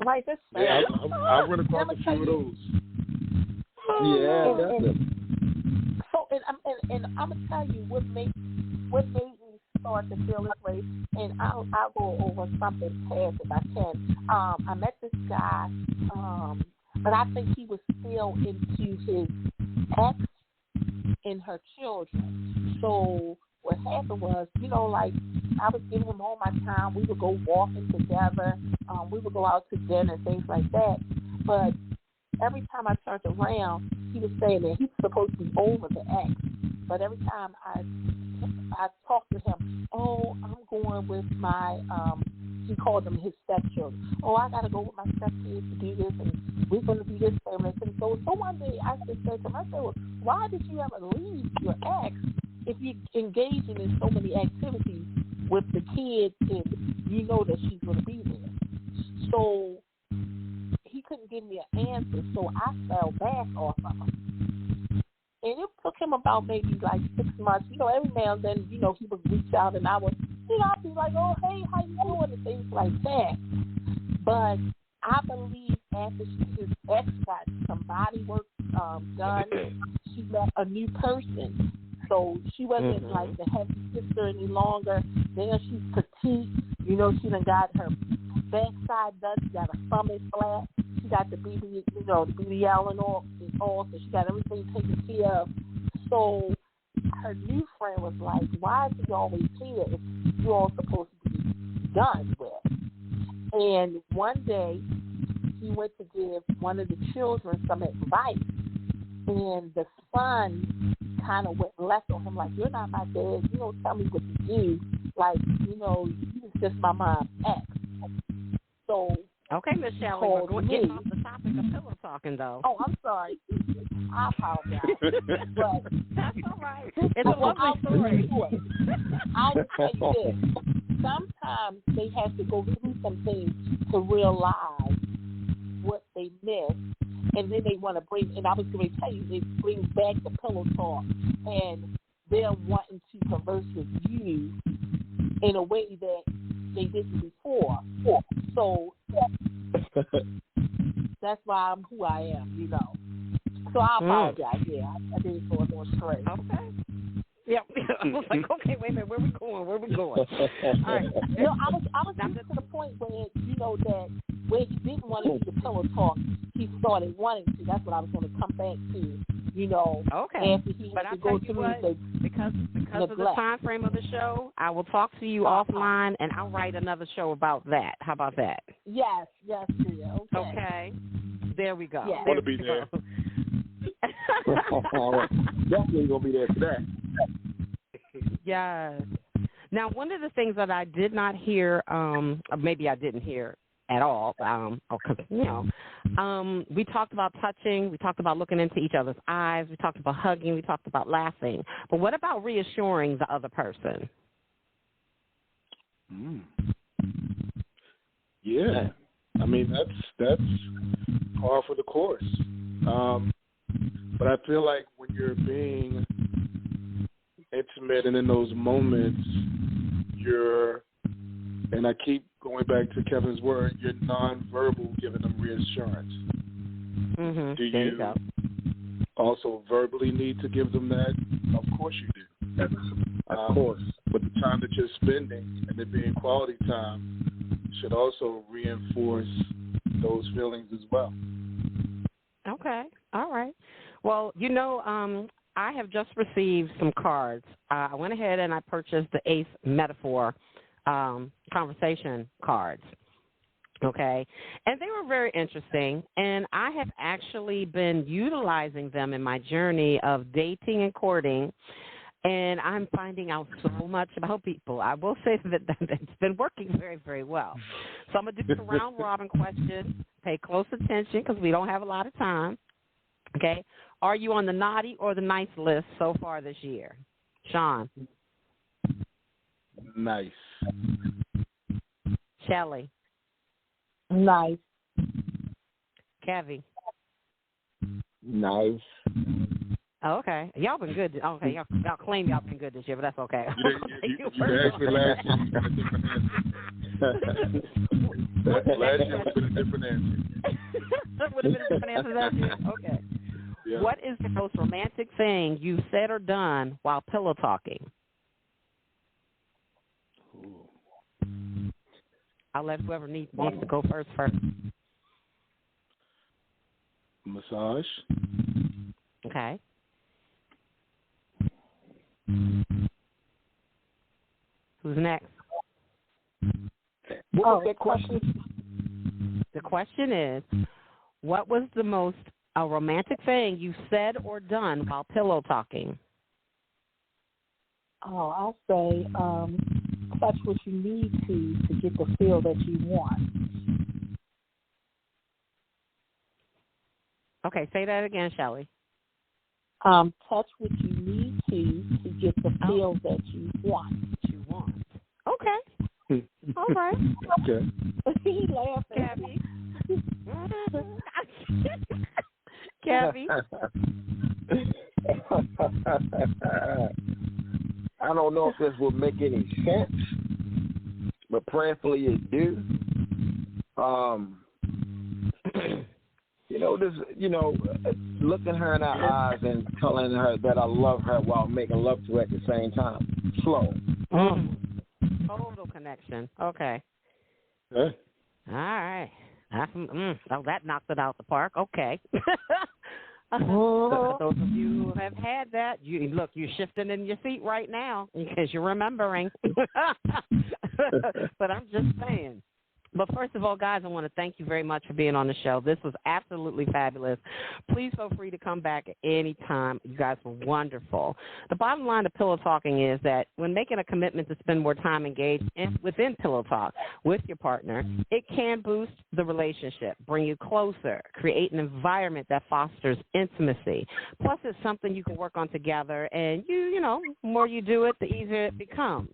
[SPEAKER 4] Right, this
[SPEAKER 2] yeah, I run across a few of those.
[SPEAKER 3] Yeah, definitely.
[SPEAKER 4] So, and I'm gonna tell you what made me start to feel this way, and I'll go over something fast if I can. I met this guy, but I think he was still into his ex and her children. So what happened was, like I was giving him all my time. We would go walking together. We would go out to dinner and things like that. But every time I turned around, he was saying that he was supposed to be over the ex. But every time I talked to him, I'm going with my, he called them his stepchildren. I got to go with my stepkids to do this, and we're going to be this family. And so one day I just said to him, I said, well, why did you ever leave your ex if you're engaging in so many activities with the kids and you know that she's going to be there? So he couldn't give me an answer, so I fell back off of him. And it took him about maybe like 6 months. Every now and then, he would reach out and I would, I'd be like, oh, hey, how you doing? And things like that. But I believe after his ex got some body work done, she met a new person. So she wasn't like the heavy sister any longer. Now she's petite. She done got her backside done. She got her stomach flat. She got the BBL and all. So she got everything taken care of. So her new friend was like, why is he always here if you're all supposed to be done with? And one day, he went to give one of the children some advice. And the son kind of went left on him, like, you're not my dad. You don't tell me what to do. Like, you was just my mom's ex. So,
[SPEAKER 1] okay, Miss Shelley, we're going to get off the topic of pillow talking, though.
[SPEAKER 4] Oh, I'm sorry. I apologize. But
[SPEAKER 1] that's all right. It's a lovely story.
[SPEAKER 4] I'll tell you this. Sometimes they have to go through some things to realize what they missed, and then they want to bring, and I was going to tell you, it brings back the pillow talk, and they're wanting to converse with you in a way that they didn't before. So that's why I'm who I am, So I apologize. Yeah, I didn't go more straight.
[SPEAKER 1] Okay. Yeah, I was like, okay, wait a minute, where we going? All right.
[SPEAKER 4] No, I was getting to the point where that where he didn't want to do the pillow talk, he started wanting to. That's what I was going to come back to.
[SPEAKER 1] Okay.
[SPEAKER 4] After he had to go through
[SPEAKER 1] because of the time frame of the show, I will talk to you offline, and I'll write another show about that. How about that?
[SPEAKER 4] Yes, dear.
[SPEAKER 1] Okay. There we go.
[SPEAKER 4] Yes.
[SPEAKER 2] I want to be there.
[SPEAKER 3] Definitely gonna be there for that.
[SPEAKER 1] Yes. Now, one of the things that I did not hear, maybe I didn't hear, at all. We talked about touching. We talked about looking into each other's eyes. We talked about hugging. We talked about laughing. But what about reassuring the other person?
[SPEAKER 2] Yeah, I mean that's par for the course. But I feel like when you're being intimate and in those moments, and I keep going back to Kevin's word, you're nonverbal, giving them reassurance.
[SPEAKER 1] Mm-hmm.
[SPEAKER 2] Do you also verbally need to give them that? Of course you do.
[SPEAKER 3] Of course.
[SPEAKER 2] But the time that you're spending and it being quality time should also reinforce those feelings as well.
[SPEAKER 1] Okay. All right. Well, I have just received some cards. I went ahead and I purchased the ACE Metaphor conversation cards. Okay. And they were very interesting. And I have actually been utilizing them in my journey of dating and courting. And I'm finding out so much about people. I will say that it's been working very, very well. So I'm going to do the round-robin questions. Pay close attention because we don't have a lot of time. Okay? Are you on the naughty or the nice list so far this year? Sean?
[SPEAKER 2] Nice.
[SPEAKER 1] Shelly?
[SPEAKER 4] Nice.
[SPEAKER 1] Kevy?
[SPEAKER 3] Nice.
[SPEAKER 1] Oh, okay. Y'all been good. Okay, y'all claim y'all been good this year, but that's okay.
[SPEAKER 2] You asked me last year, you got a different answer. Last year would have been a different answer.
[SPEAKER 1] That would have been a different answer last year? Okay. Yeah. What is the most romantic thing you've said or done while pillow talking? Ooh. I'll let whoever wants to go first.
[SPEAKER 2] Massage.
[SPEAKER 1] Okay. Who's next?
[SPEAKER 3] What was that question?
[SPEAKER 1] The question is, what was the most romantic thing you said or done while pillow talking?
[SPEAKER 4] Oh, I'll say touch what you need to get the feel that you want.
[SPEAKER 1] Okay, say that again, Shelly.
[SPEAKER 4] Touch what you need to get the feel that you want.
[SPEAKER 1] Okay. All right.
[SPEAKER 2] Okay.
[SPEAKER 4] He laughed,
[SPEAKER 1] Gabby. Gabby.
[SPEAKER 3] I don't know if this will make any sense, but prayerfully it do. Looking her in her eyes and telling her that I love her while making love to her at the same time. Slow.
[SPEAKER 1] Total connection. Okay.
[SPEAKER 2] Huh?
[SPEAKER 1] All right. That knocked it out the park. Okay.
[SPEAKER 4] Oh.
[SPEAKER 1] Those of you who have had that, you're shifting in your seat right now because you're remembering. But I'm just saying. But first of all, guys, I want to thank you very much for being on the show. This was absolutely fabulous. Please feel free to come back at any time. You guys were wonderful. The bottom line of Pillow Talking is that when making a commitment to spend more time engaged within Pillow Talk with your partner, it can boost the relationship, bring you closer, create an environment that fosters intimacy. Plus, it's something you can work on together, and the more you do it, the easier it becomes.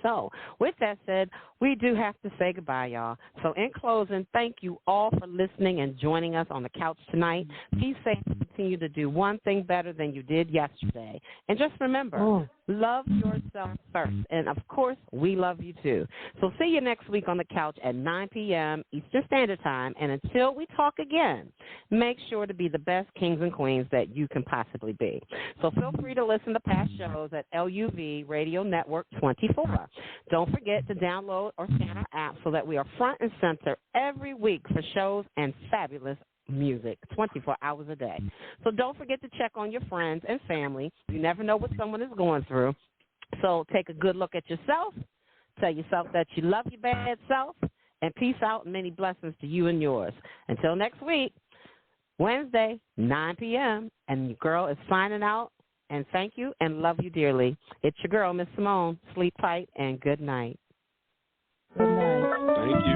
[SPEAKER 1] So, with that said, we do have to say goodbye, y'all. So, in closing, thank you all for listening and joining us on the couch tonight. Be safe and continue to do one thing better than you did yesterday. And just remember, love yourself first. And, of course, we love you, too. So, see you next week on the couch at 9 p.m. Eastern Standard Time. And until we talk again, make sure to be the best kings and queens that you can possibly be. So, feel free to listen to past shows at LUV Radio Network 24. Don't forget to download or scan our app so that we are front and center every week for shows and fabulous music 24 hours a day. So don't forget to check on your friends and family. You never know what someone is going through. So take a good look at yourself. Tell yourself that you love your bad self. And peace out and many blessings to you and yours. Until next week, Wednesday, 9 p.m. And your girl is signing out. And thank you and love you dearly. It's your girl, Miss Symone. Sleep tight and good night.
[SPEAKER 4] Good night.
[SPEAKER 2] Thank you.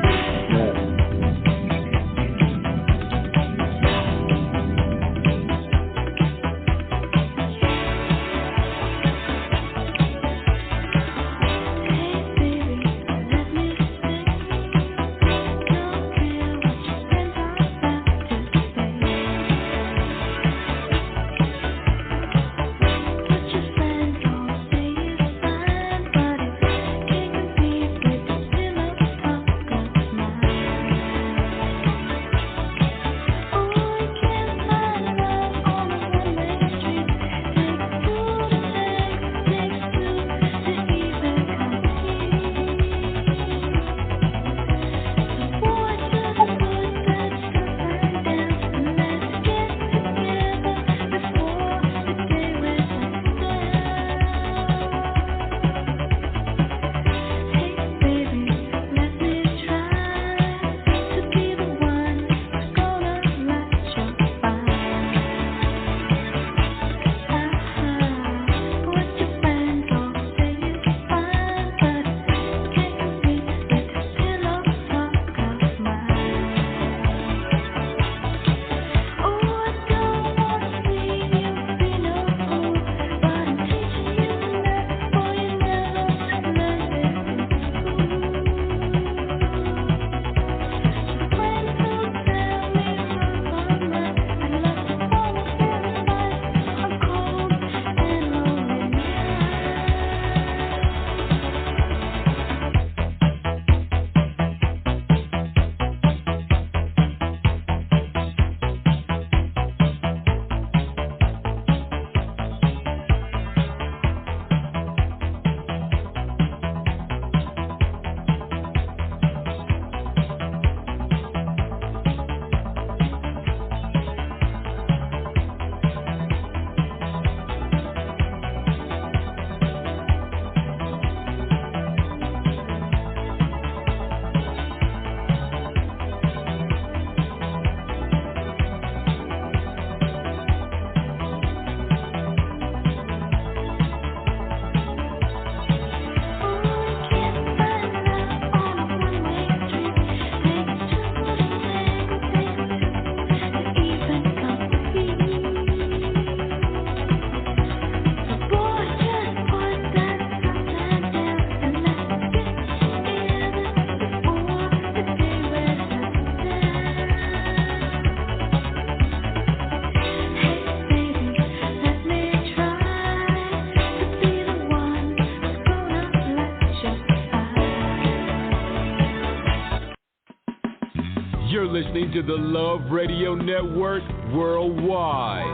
[SPEAKER 6] You're listening to the Love Radio Network worldwide.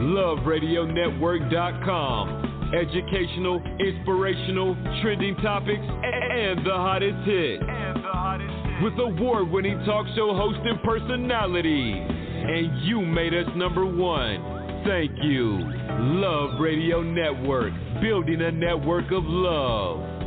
[SPEAKER 6] LoveRadioNetwork.com. Educational, inspirational, trending topics, and the hottest hits. With award-winning talk show host and personalities. And you made us number one. Thank you. Love Radio Network. Building a network of love.